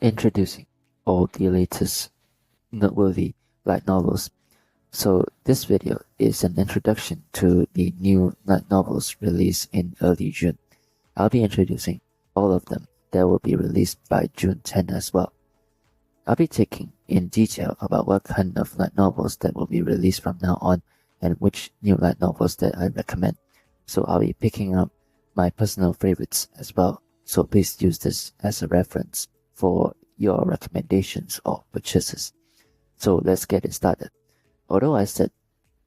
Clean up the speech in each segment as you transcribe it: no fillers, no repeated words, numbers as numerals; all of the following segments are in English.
Introducing all the latest noteworthy light novels. So this video is an introduction to the new light novels released in early June. I'll be introducing all of them that will be released by June 10 as well. I'll be taking in detail about what kind of light novels that will be released from now on and which new light novels that I recommend. So I'll be picking up my personal favorites as well. So please use this as a reference for your recommendations or purchases. So let's get it started. Although I said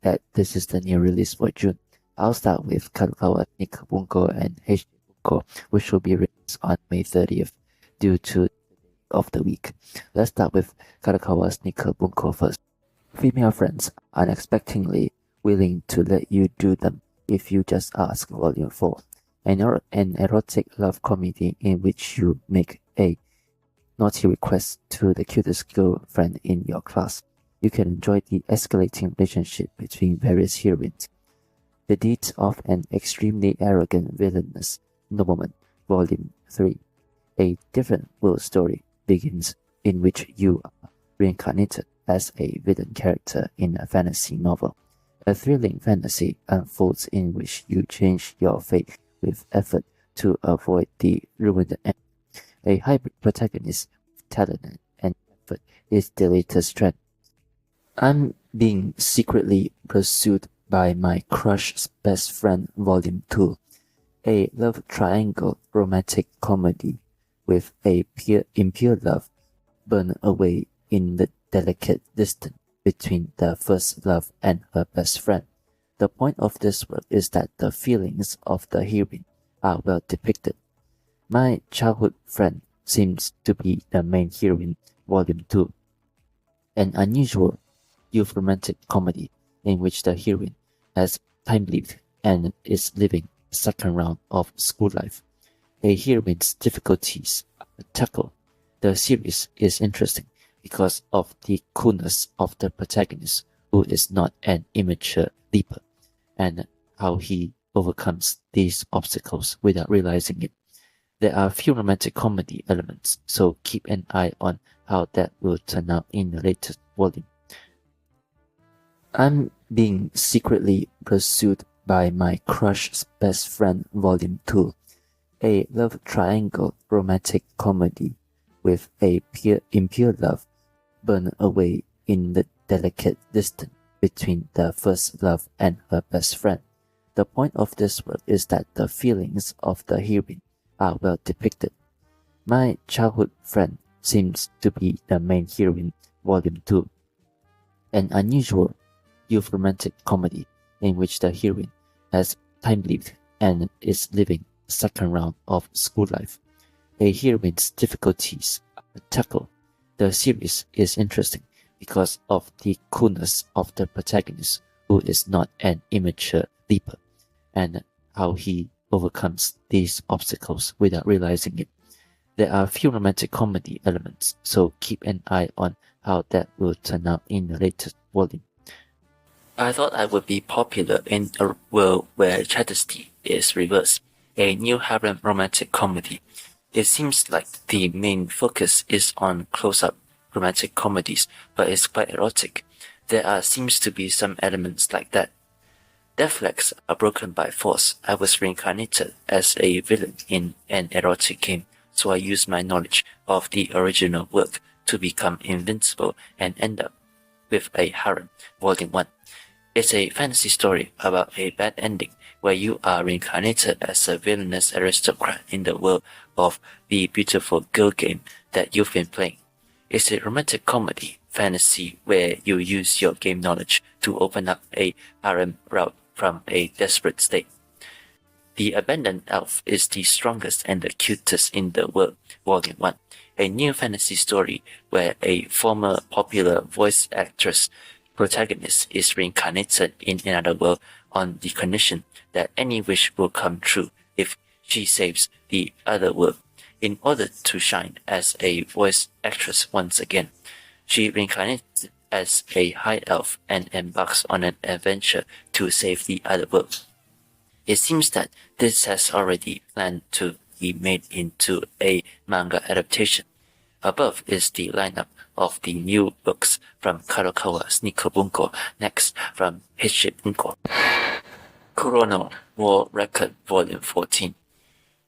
that this is the new release for June, I'll start with Kadokawa Sneaker Bunko and HD Bunko, which will be released on May 30th due to the day of the week. Let's start with Kadokawa Sneaker Bunko first. Female friends unexpectedly willing to let you do them if you just ask. Volume 4. An erotic love comedy in which you make a naughty request to the cutest girlfriend in your class. You can enjoy the escalating relationship between various heroines. The deeds of an extremely arrogant villainous nobleman. Volume 3. A different world story begins in which you are reincarnated as a villain character in a fantasy novel. A thrilling fantasy unfolds in which you change your fate with effort to avoid the ruined end. A hybrid protagonist with talent and effort is the latest trend. I'm being secretly pursued by my crush's best friend, Volume 2. A love triangle romantic comedy with a impure love burned away in the delicate distance between the first love and her best friend. The point of this work is that the feelings of the heroine are well depicted. My childhood friend seems to be the main heroine, Volume 2. An unusual youth romantic comedy in which the heroine has time leave and is living the second round of school life. A heroine's difficulties are tackled. The series is interesting because of the coolness of the protagonist, who is not an immature leaper, and how he overcomes these obstacles without realizing it. There are few romantic comedy elements, so keep an eye on how that will turn out in the latest volume. I'm being secretly pursued by my crush's best friend, Volume 2. A love triangle romantic comedy with a impure love burned away in the delicate distance between the first love and her best friend. The point of this work is that the feelings of the heroine are well depicted. My childhood friend seems to be the main heroine, Volume 2. An unusual youth romantic comedy in which the heroine has time leave and is living the second round of school life. A heroine's difficulties are tackled. The series is interesting because of the coolness of the protagonist, who is not an immature leaper, and how he overcomes these obstacles without realizing it. There are few romantic comedy elements, so keep an eye on how that will turn out in the latest volume. I thought I would be popular in a world where chastity is reversed, a new harem romantic comedy. It seems like the main focus is on close-up romantic comedies, but it's quite erotic. There seems to be some elements like that. Death legs are broken by force. I was reincarnated as a villain in an erotic game, so I used my knowledge of the original work to become invincible and end up with a harem, Volume 1. It's a fantasy story about a bad ending where you are reincarnated as a villainous aristocrat in the world of the beautiful girl game that you've been playing. It's a romantic comedy fantasy where you use your game knowledge to open up a harem route from a desperate state. The Abandoned Elf is the strongest and the cutest in the world, Volume 1, a new fantasy story where a former popular voice actress protagonist is reincarnated in another world on the condition that any wish will come true if she saves the other world. In order to shine as a voice actress once again, she reincarnates as a high elf and embarks on an adventure to save the other world. It seems that this has already planned to be made into a manga adaptation. above is the lineup of the new books from Kadokawa Sneaker Bunko, next from Hitsche Bunko. Kurono War Record Volume 14.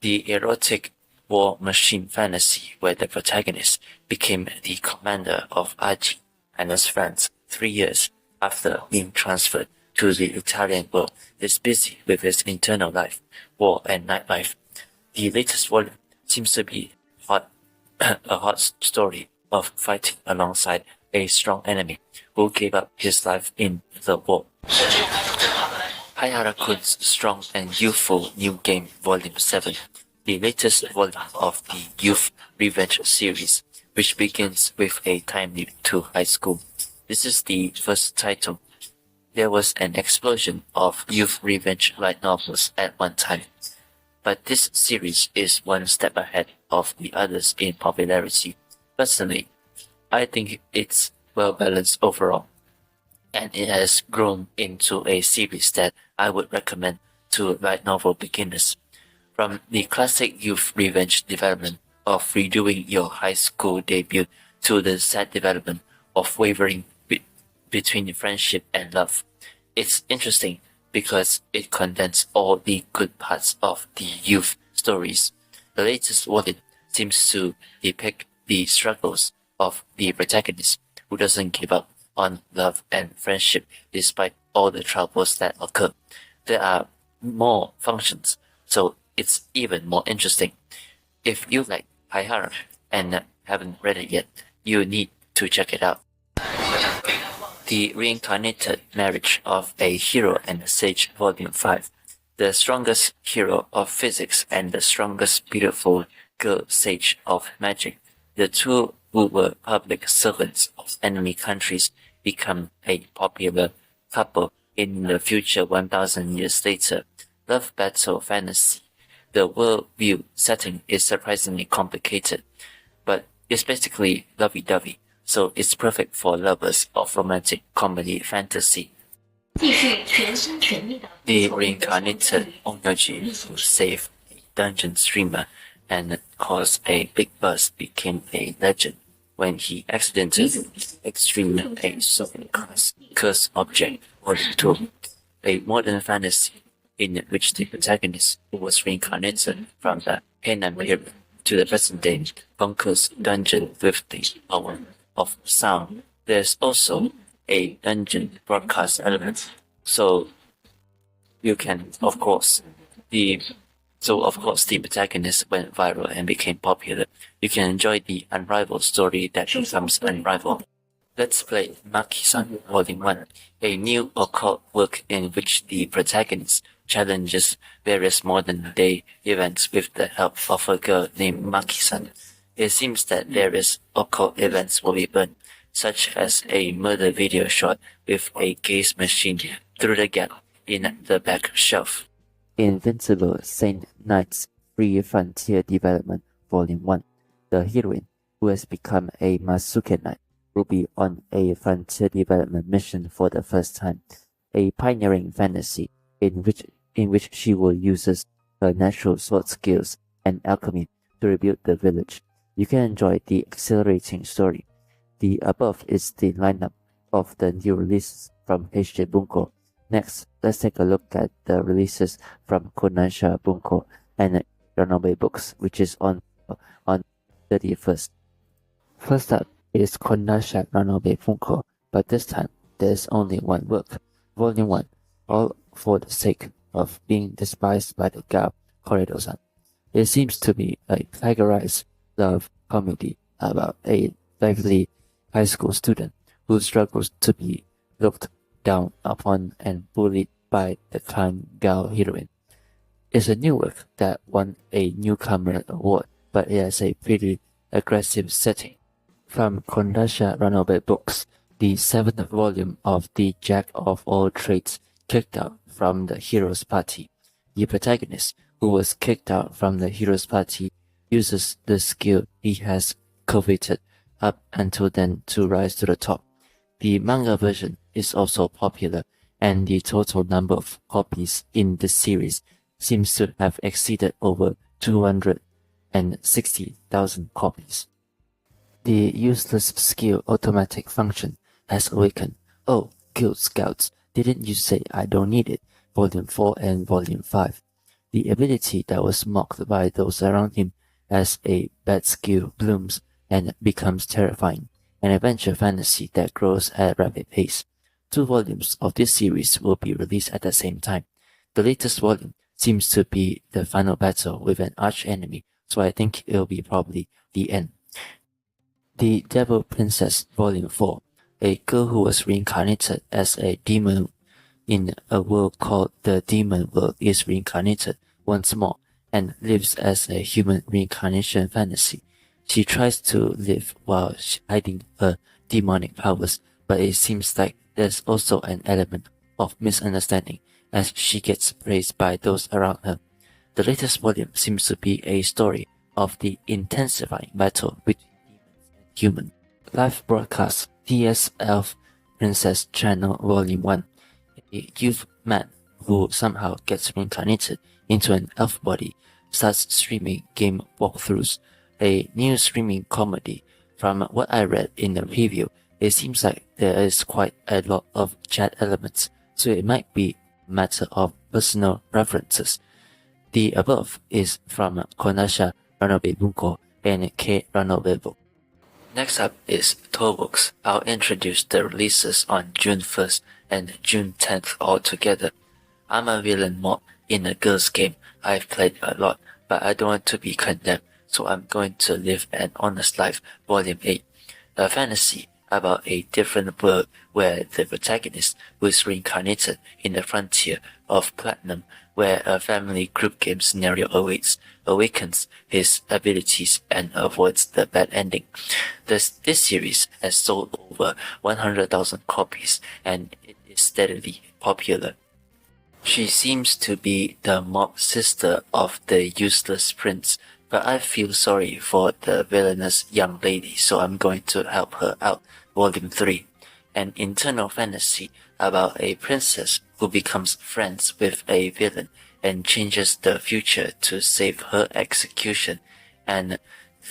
The erotic war machine fantasy where the protagonist became the commander of Aji and his friends 3 years after being transferred to the Italian world is busy with his internal life, war and nightlife. The latest volume seems to be a hot story of fighting alongside a strong enemy who gave up his life in the war. Hayara-kun's Strong and Youthful New Game Volume 7, the latest volume of the Youth Revenge series, which begins with a time leap to high school. This is the first title. There was an explosion of youth revenge light novels at one time, but this series is one step ahead of the others in popularity. Personally, I think it's well balanced overall, and it has grown into a series that I would recommend to light novel beginners. From the classic youth revenge development of redoing your high school debut to the sad development of wavering between friendship and love. It's interesting because it condenses all the good parts of the youth stories. The latest volume seems to depict the struggles of the protagonist who doesn't give up on love and friendship despite all the troubles that occur. There are more functions, so it's even more interesting. If you like Haihara and haven't read it yet, you need to check it out. The Reincarnated Marriage of a Hero and a Sage Volume 5. The strongest hero of physics and the strongest beautiful girl sage of magic. The two who were public servants of enemy countries become a popular couple in the future 1,000 years later. Love battle fantasy. The worldview setting is surprisingly complicated, but it's basically lovey-dovey, so it's perfect for lovers of romantic comedy fantasy. The reincarnated Onyoji who saved a dungeon streamer and caused a big buzz became a legend when he accidentally extreme a soul curse object or tool. A modern fantasy in which the protagonist, who was reincarnated from the Heian period to the present day, conquers dungeon with the power of sound. There's also a dungeon broadcast element, so you can, of course, the protagonist went viral and became popular. You can enjoy the unrivaled story that becomes unrivaled. Let's play Maki-san Volume 1, a new occult work in which the protagonist challenges various modern-day events with the help of a girl named Maki-san. It seems that various occult events will be burned, such as a murder video shot with a gaze machine through the gap in the back shelf. Invincible Saint Knights Free Frontier Development Volume 1. The heroine, who has become a Masuke Knight, will be on a frontier development mission for the first time, a pioneering fantasy in which she will use her natural sword skills and alchemy to rebuild the village. You can enjoy the exhilarating story. The above is the lineup of the new releases from Hitsche Bunko. Next, let's take a look at the releases from Kodansha Bunko and Roundup Books, which is on 31st. First up is Kodansha Roundup Bunko, but this time there's only one work, Volume 1, All for the Sake of Being Despised by the Gal Corridor-san. It seems to be a plagiarized love comedy about a lively high school student who struggles to be looked down upon and bullied by the kind gal heroine. It's a new work that won a newcomer award, but it has a pretty aggressive setting. From Kodansha Roundup Books, the 7th volume of the Jack of all trades kicked out from the hero's party. The protagonist, who was kicked out from the hero's party, uses the skill he has coveted up until then to rise to the top. The manga version is also popular, and the total number of copies in the series seems to have exceeded over 260,000 copies. The useless skill automatic function has awakened. Oh, Guild Scouts, didn't you say I don't need it? Volume 4 and Volume 5. The ability that was mocked by those around him as a bad skill blooms and becomes terrifying, an adventure fantasy that grows at a rapid pace. 2 volumes of this series will be released at the same time. The latest volume seems to be the final battle with an arch-enemy, so I think it'll be probably the end. The Devil Princess Volume 4. A girl who was reincarnated as a demon in a world called the Demon World is reincarnated once more and lives as a human reincarnation fantasy. She tries to live while hiding her demonic powers, but it seems like there's also an element of misunderstanding as she gets praised by those around her. The latest volume seems to be a story of the intensifying battle between demons and humans. Live broadcast TS Elf Princess Channel Volume 1. A youth man who somehow gets reincarnated into an elf body starts streaming game walkthroughs, a new streaming comedy. From what I read in the preview, it seems like there is quite a lot of chat elements, so it might be a matter of personal preferences. The above is from Konasha Ranobe Bunko and K Ranobe Book. Next up is tour books. I'll introduce the releases on June 1st and June 10th all together. I'm a villain mob in a girl's game I've played a lot, but I don't want to be condemned, so I'm going to live an honest life, Volume 8. A fantasy about a different world where the protagonist, who is reincarnated in the frontier of Platinum, where a family group game scenario awakens his abilities and avoids the bad ending. This series has sold over 100,000 copies and it is steadily popular. She seems to be the mob sister of the useless prince, but I feel sorry for the villainous young lady, so I'm going to help her out. Volume 3. An internal fantasy about a princess who becomes friends with a villain and changes the future to save her execution and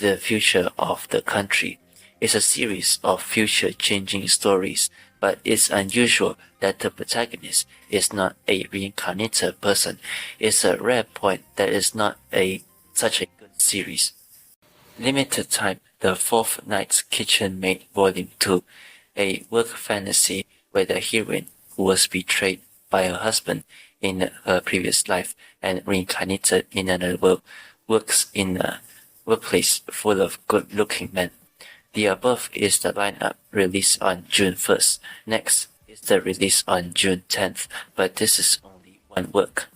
the future of the country. It's a series of future-changing stories, but it's unusual that the protagonist is not a reincarnated person. It's a rare point that is not such a good series. Limited time, The Fourth Knight's Kitchen Maid Volume 2, a work fantasy where the heroine, who was betrayed by her husband in her previous life and reincarnated in another world, works in a workplace full of good-looking men. The above is the lineup released on June 1st. Next is the release on June 10th, but this is only one work.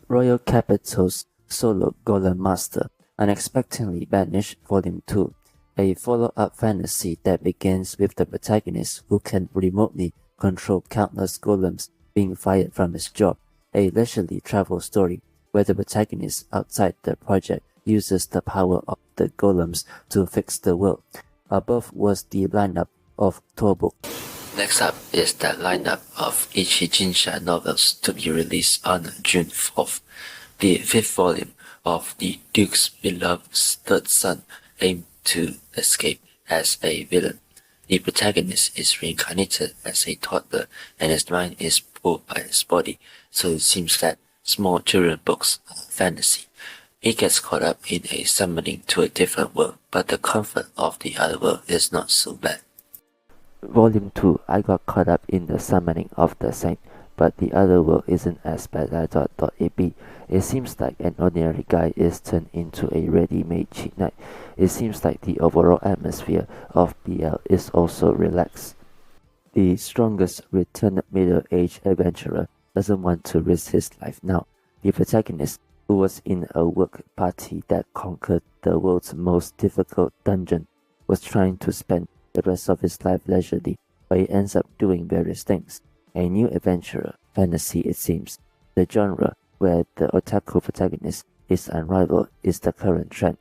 Royal Capital's Solo Golem Master Unexpectedly Banished Volume 2, a follow-up fantasy that begins with the protagonist who can remotely control countless golems being fired from his job, a leisurely travel story where the protagonist outside the project uses the power of the golems to fix the world. Above was the lineup of tour book. Next up is the lineup of Ichijinsha novels to be released on June 4th. The 5th volume of the Duke's beloved third son aimed to escape as a villain. The protagonist is reincarnated as a toddler and his mind is pulled by his body, so it seems that small children books are fantasy. He gets caught up in a summoning to a different world, but the comfort of the other world is not so bad. Volume 2, I got caught up in the summoning of the saint, but the other world isn't as bad as I thought it'd be. It seems like an ordinary guy is turned into a ready-made cheat knight. It seems like the overall atmosphere of BL is also relaxed. The strongest returned middle-aged adventurer doesn't want to risk his life now. The protagonist, who was in a work party that conquered the world's most difficult dungeon, was trying to spend the rest of his life leisurely, but he ends up doing various things. A new adventurer fantasy, it seems. The genre where the otaku protagonist is unrivaled is the current trend.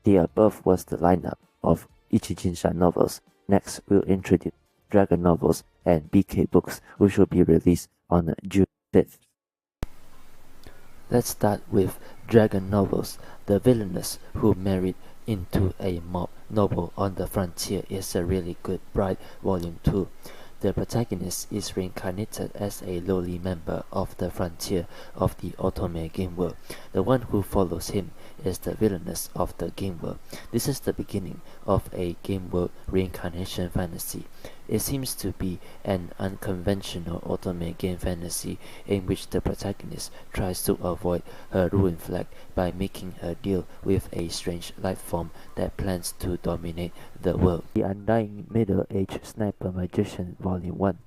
The above was the lineup of Ichijinsha novels. Next, we'll introduce Dragon novels and BK books, which will be released on June 5th. Let's start with Dragon novels. The villainess who married into a mob noble on the frontier is a really good Bride Volume 2. The protagonist is reincarnated as a lowly member of the frontier of the Otome game world. The one who follows him is the villainess of the game world. This is the beginning of a game world reincarnation fantasy. It seems to be an unconventional Otome game fantasy in which the protagonist tries to avoid her ruin flag by making a deal with a strange life form that plans to dominate the world. The Undying Middle-Aged Sniper Magician Volume 1.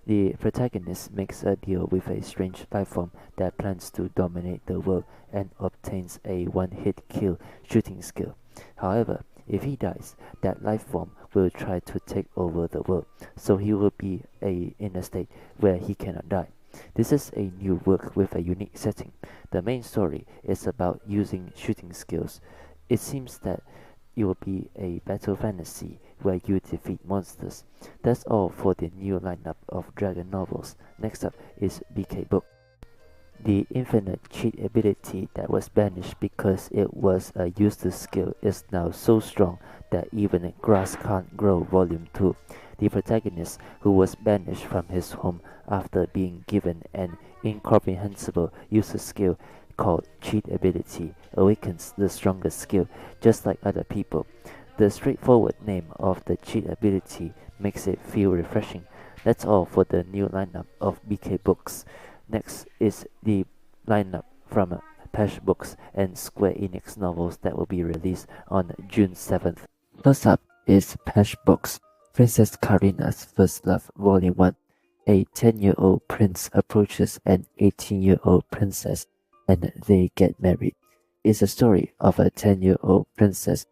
The protagonist makes a deal with a strange life form that plans to dominate the world and obtains a one-hit kill shooting skill. However, if he dies, that life form will try to take over the world, so he will be in a state where he cannot die. This is a new work with a unique setting. The main story is about using shooting skills. It seems that it will be a battle fantasy where you defeat monsters. That's all for the new lineup of dragon novels. Next up is BK Book. The infinite cheat ability that was banished because it was a useless skill is now so strong that even grass can't grow. Volume 2. The protagonist, who was banished from his home after being given an incomprehensible useless skill called cheat ability, awakens the strongest skill just like other people. The straightforward name of the cheat ability makes it feel refreshing. That's all for the new lineup of BK Books. Next is the lineup from Pesh Books and Square Enix novels that will be released on June 7th. First up is Pesh Books, Princess Karina's First Love Volume 1. A 10-year-old prince approaches an 18-year-old princess and they get married. It's a story of a 10-year-old princess,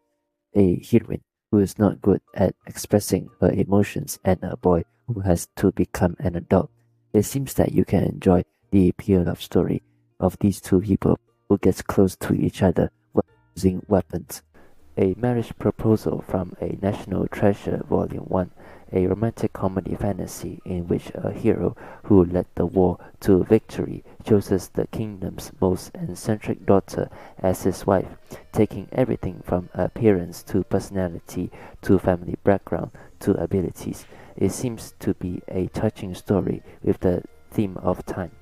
a heroine who is not good at expressing her emotions, and a boy who has to become an adult. It seems that you can enjoy the pure love story of these two people who gets close to each other while using weapons. A Marriage Proposal from a National Treasure Volume 1, a romantic comedy fantasy in which a hero who led the war to victory chooses the kingdom's most eccentric daughter as his wife, taking everything from appearance to personality to family background to abilities. It seems to be a touching story with the theme of time.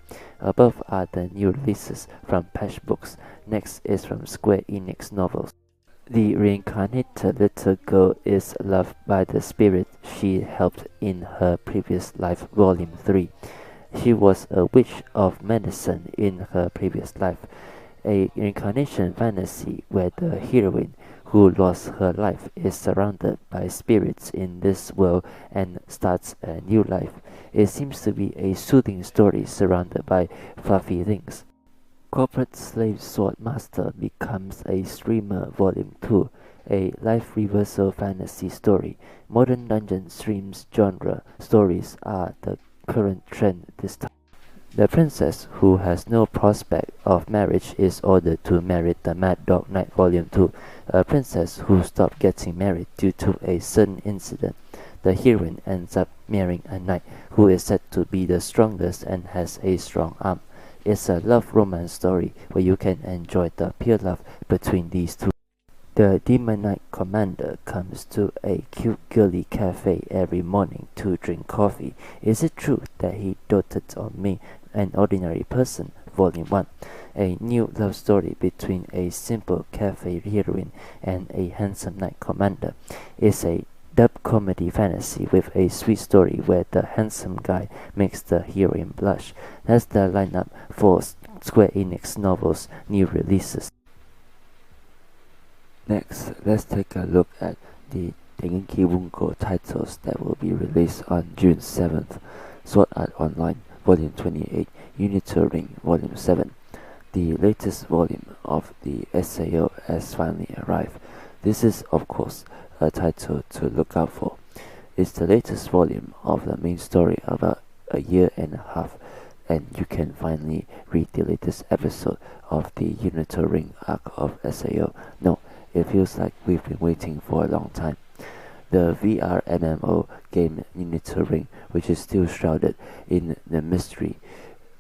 Above are the new releases from Pesh Books. Next is from Square Enix novels. The reincarnated little girl is loved by the spirit she helped in her previous life. Volume 3. She was a witch of medicine in her previous life. A reincarnation fantasy where the heroine who lost her life is surrounded by spirits in this world and starts a new life. It seems to be a soothing story surrounded by fluffy things. Corporate Slave Sword Master becomes a streamer. Volume 2, a life reversal fantasy story. Modern dungeon streams genre stories are the current trend this time. The princess, who has no prospect of marriage, is ordered to marry the Mad Dog Knight. Volume 2, a princess who stopped getting married due to a sudden incident. The heroine ends up marrying a knight who is said to be the strongest and has a strong arm. It's a love romance story where you can enjoy the pure love between these two. The Demon Knight Commander comes to a cute girly cafe every morning to drink coffee. Is it true that he doted on me, an ordinary person? Volume 1. A new love story between a simple cafe heroine and a handsome knight commander. It's a dub comedy fantasy with a sweet story where the handsome guy makes the heroine blush. That's the lineup for Square Enix novels new releases. Next, let's take a look at the Dengeki Bunko titles that will be released on June 7th. Sword Art Online Volume 28, Unital Ring Volume 7. The latest volume of the SAO has finally arrived. This is, of course, a title to look out for. It's the latest volume of the main story about a year and a half, and you can finally read the latest episode of the Unital Ring arc of SAO. No, it feels like we've been waiting for a long time. The VR MMO game Unital Ring, which is still shrouded in the mystery.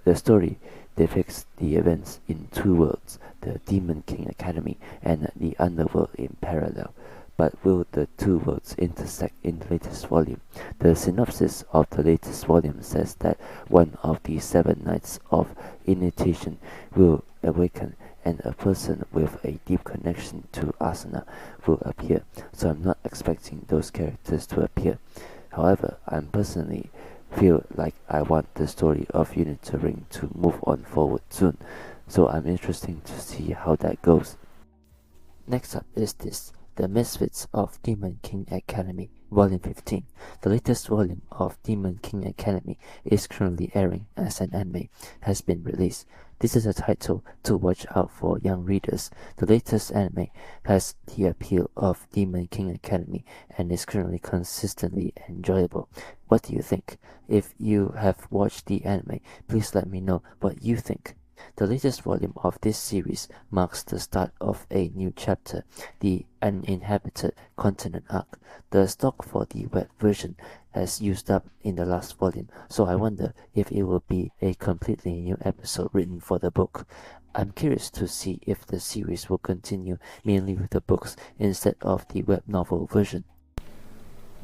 The story depicts the events in two worlds, the Demon King Academy and the Underworld in parallel. But will the two worlds intersect in the latest volume? The synopsis of the latest volume says that one of the 7 Nights of Initiation will awaken and a person with a deep connection to Asana will appear, so I'm not expecting those characters to appear. However, I personally feel like I want the story of Unital Ring to move on forward soon, so I'm interested to see how that goes. Next up is this, The Misfits of Demon King Academy, Volume 15. The latest volume of Demon King Academy is currently airing as an anime, has been released. This is a title to watch out for young readers. The latest anime has the appeal of Demon King Academy and is currently consistently enjoyable. What do you think? If you have watched the anime, please let me know what you think. The latest volume of this series marks the start of a new chapter, the Uninhabited Continent arc. The stock for the web version has used up in the last volume, so I wonder if it will be a completely new episode written for the book. I'm curious to see if the series will continue mainly with the books instead of the web novel version.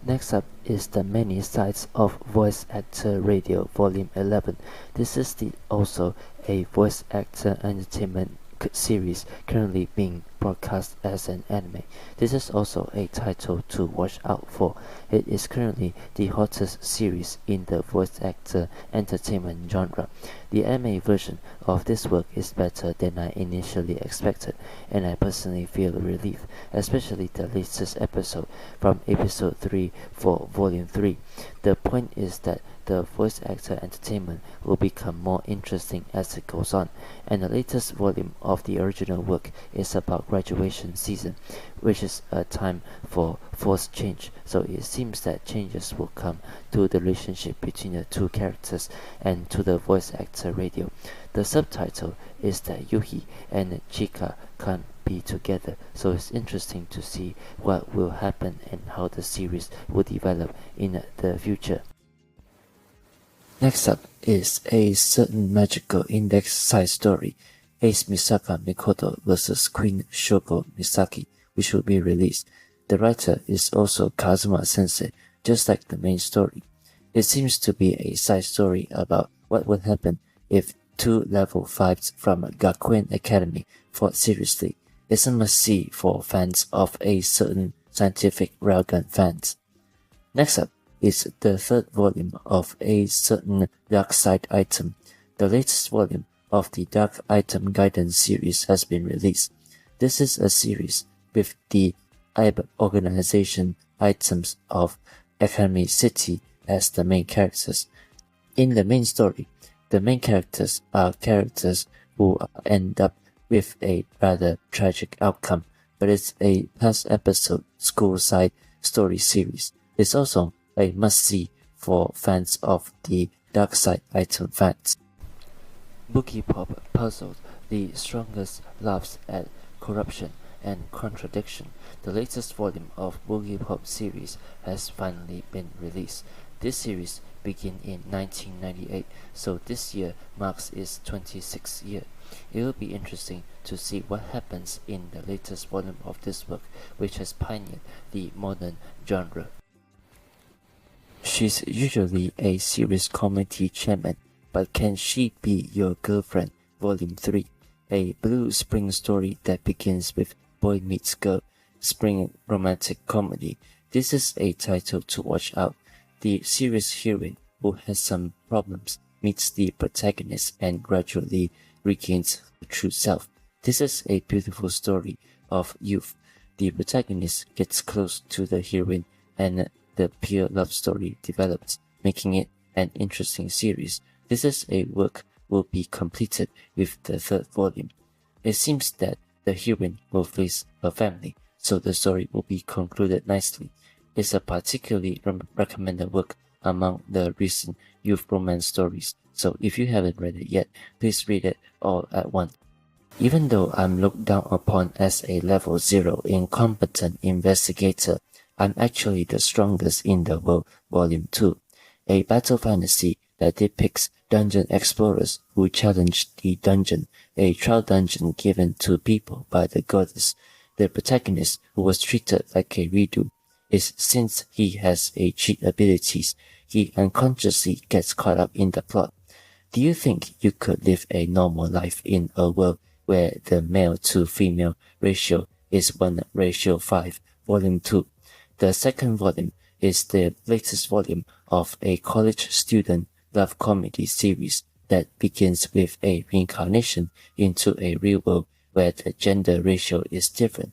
Next up is The Many Sides of Voice Actor Radio Volume 11. This is also a voice actor entertainment series currently being broadcast as an anime. This is also a title to watch out for. It is currently the hottest series in the voice actor entertainment genre. The anime version of this work is better than I initially expected, and I personally feel relief, especially the latest episode from episode 3 for volume 3. The point is that the voice actor entertainment will become more interesting as it goes on, and the latest volume of the original work is about graduation season, which is a time for forced change, so it seems that changes will come to the relationship between the two characters and to the voice actor radio. The subtitle is that Yuhi and Chika can't be together, so it's interesting to see what will happen and how the series will develop in the future. Next up is A Certain Magical Index side story, Ace Misaka Mikoto vs Queen Shoko Misaki, which will be released. The writer is also Kazuma Sensei, just like the main story. It seems to be a side story about what would happen if 2 level 5s from Gakuen Academy fought seriously. It's a must-see for fans of A Certain Scientific Railgun fans. Next up is the 3rd volume of A Certain Dark Side Item. The latest volume of the Dark Item Guidance series has been released. This is a series with the IB organization items of Academy City as the main characters. In the main story, the main characters are characters who end up with a rather tragic outcome, but it's a past episode school side story series. It's also a must-see for fans of the Dark Side Item fans. Boogie Pop puzzled the strongest laughs at corruption and contradiction. The latest volume of Boogie Pop series has finally been released. This series began in 1998, so this year marks its 26th year. It will be interesting to see what happens in the latest volume of this work, which has pioneered the modern genre. She's usually a series committee chairman, but Can She Be Your Girlfriend? Volume 3, a blue spring story that begins with boy meets girl, spring romantic comedy. This is a title to watch out. The series heroine, who has some problems, meets the protagonist and gradually regains her true self. This is a beautiful story of youth. The protagonist gets close to the heroine and the pure love story develops, making it an interesting series. This is a work will be completed with the 3rd volume. It seems that the heroine will face her family, so the story will be concluded nicely. It's a particularly recommended work among the recent youth romance stories, so if you haven't read it yet, please read it all at once. Even though I'm looked down upon as a level 0 incompetent investigator, I'm actually the strongest in the world, Volume 2, a battle fantasy that depicts dungeon explorers who challenge the dungeon, a trial dungeon given to people by the goddess. The protagonist, who was treated like a redo, is since he has a cheat abilities, he unconsciously gets caught up in the plot. Do you think you could live a normal life in a world where the male to female ratio is 1:5, Volume 2? The second volume is the latest volume of a college student love comedy series that begins with a reincarnation into a real world where the gender ratio is different.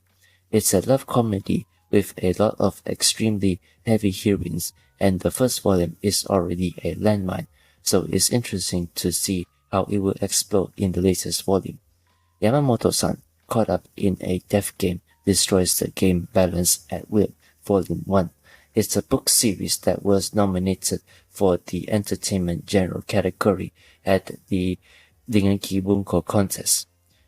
It's a love comedy with a lot of extremely heavy heroines, and the first volume is already a landmine, so it's interesting to see how it will explode in the latest volume. Yamamoto-san, caught up in a death game, destroys the game balance at will, Volume 1. It's a book series that was nominated for the Entertainment General category at the Ringenki Bunko contest.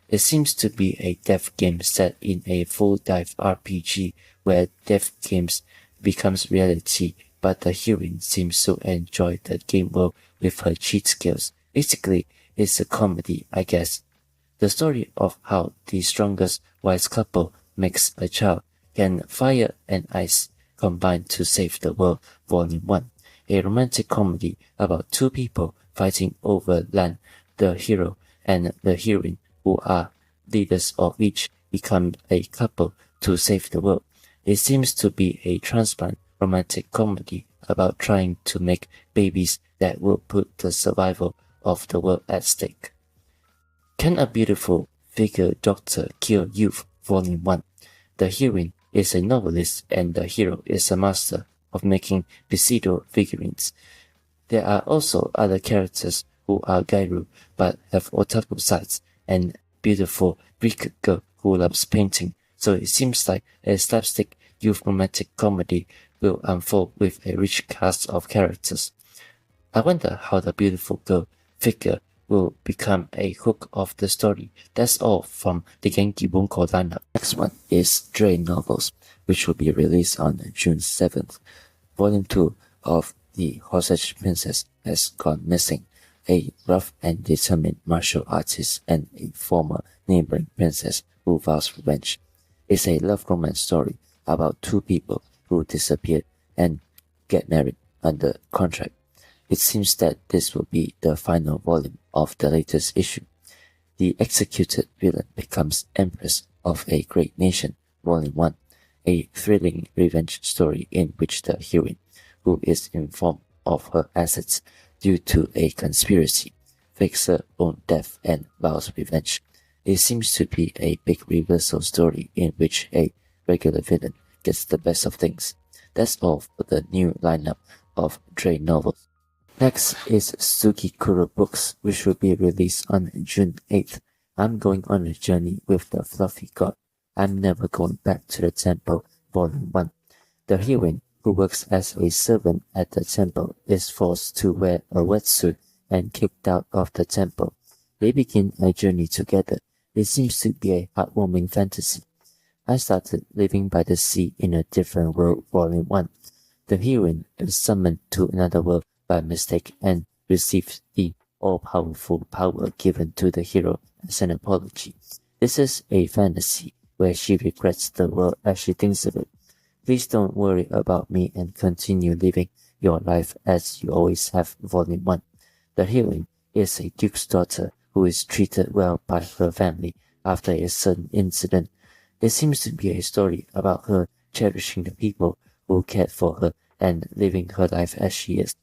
It seems to be a death game set in a full dive RPG where death games becomes reality, but the heroine seems to enjoy the game world with her cheat skills. Basically, it's a comedy, I guess. The story of how the strongest wise couple makes a child, can fire and ice combine to save the world, Volume 1. A romantic comedy about two people fighting over land. The hero and the heroine, who are leaders of each, become a couple to save the world. It seems to be a transplant romantic comedy about trying to make babies that will put the survival of the world at stake. Can a beautiful figure doctor kill youth? Volume 1. The heroine is a novelist and the hero is a master of making Bisido figurines. There are also other characters who are Gairu but have otaku sides, and beautiful Greek girl who loves painting, so it seems like a slapstick youth romantic comedy will unfold with a rich cast of characters. I wonder how the beautiful girl figure will become a hook of the story. That's all from the Genki Bunko lineup. Next one is Dre Novels, which will be released on June 7th. Volume 2 of The Horse Princess Has Gone Missing. A rough and determined martial artist and a former neighboring princess who vows revenge. It's a love romance story about two people who disappeared and get married under contract. It seems that this will be the final volume of the latest issue. The executed villain becomes Empress of a Great Nation, Volume 1, a thrilling revenge story in which the heroine, who is informed of her assets due to a conspiracy, fakes her own death and vows revenge. It seems to be a big reversal story in which a regular villain gets the best of things. That's all for the new lineup of Dre novels. Next is Tsukikuro Books, which will be released on June 8th. I'm going on a journey with the fluffy god. I'm never going back to the temple, Volume 1. The heroine, who works as a servant at the temple, is forced to wear a wetsuit and kicked out of the temple. They begin a journey together. It seems to be a heartwarming fantasy. I started living by the sea in a different world, Volume 1. The heroine is summoned to another world by mistake and receives the all-powerful power given to the hero as an apology. This is a fantasy where she regrets the world as she thinks of it. Please don't worry about me and continue living your life as you always have, Volume 1. The heroine is a duke's daughter who is treated well by her family after a sudden incident. It seems to be a story about her cherishing the people who cared for her and living her life as she is.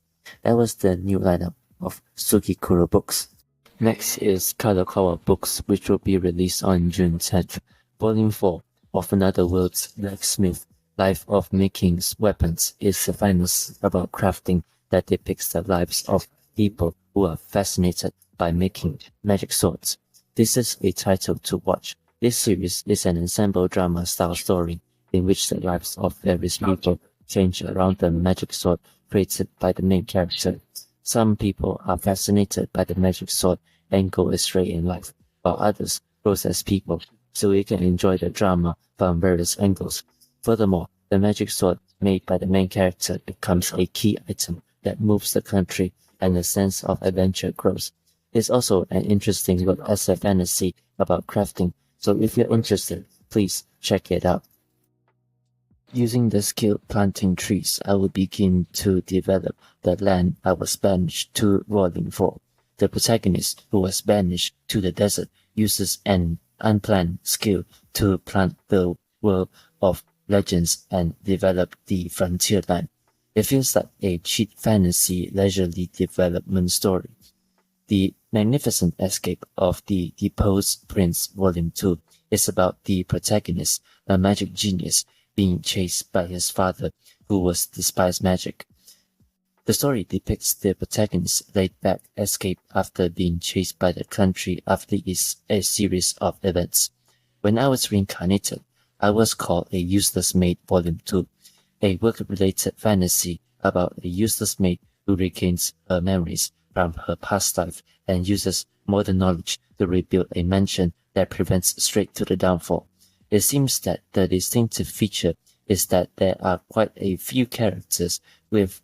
That was the new lineup of Tsukikuro Books. Next is Kadokawa Books, which will be released on June 10th. Volume 4 of Another World's Blacksmith, Life of Making Weapons, is a finest about crafting that depicts the lives of people who are fascinated by making magic swords. This is a title to watch. This series is an ensemble drama style story in which the lives of various people change around the magic sword created by the main character. Some people are fascinated by the magic sword and go astray in life, while others grow as people, so you can enjoy the drama from various angles. Furthermore, the magic sword made by the main character becomes a key item that moves the country and the sense of adventure grows. It's also an interesting look as a fantasy about crafting, so if you're interested, please check it out. Using the skill planting trees, I will begin to develop the land I was banished to Volume 4. The protagonist, who was banished to the desert, uses an unplanned skill to plant the world of legends and develop the frontier land. It feels like a cheap fantasy leisurely development story. The Magnificent Escape of the Deposed Prince Volume 2 is about the protagonist, a magic genius, being chased by his father, who was despised magic. The story depicts the protagonist's laid-back escape after being chased by the country after a series of events. When I was reincarnated, I was called a useless maid Volume 2, a work-related fantasy about a useless maid who regains her memories from her past life and uses modern knowledge to rebuild a mansion that prevents straight to the downfall. It seems that the distinctive feature is that there are quite a few characters with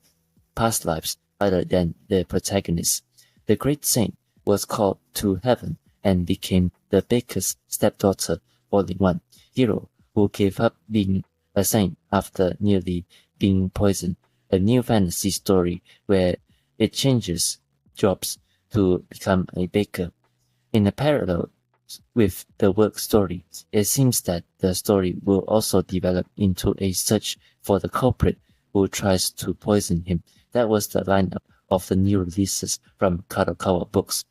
past lives other than the protagonist. The Great Saint was called to heaven and became the baker's stepdaughter, Volume 1, hero who gave up being a saint after nearly being poisoned, a new fantasy story where it changes jobs to become a baker. In a parallel with the work story, it seems that the story will also develop into a search for the culprit who tries to poison him. That was the lineup of the new releases from Kadokawa Books.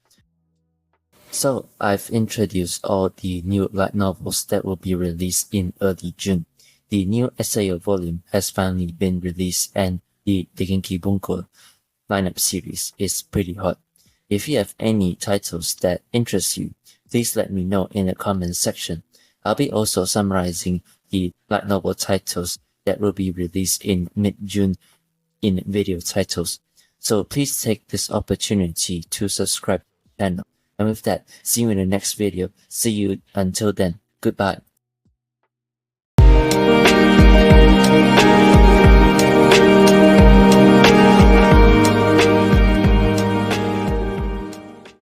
So, I've introduced all the new light novels that will be released in early June. The new SAO volume has finally been released, and the Degenki Bunko lineup series is pretty hot. If you have any titles that interest you, please let me know in the comments section. I'll be also summarizing the light novel titles that will be released in mid-June in video titles. So please take this opportunity to subscribe to the channel. And with that, see you in the next video. See you until then. Goodbye.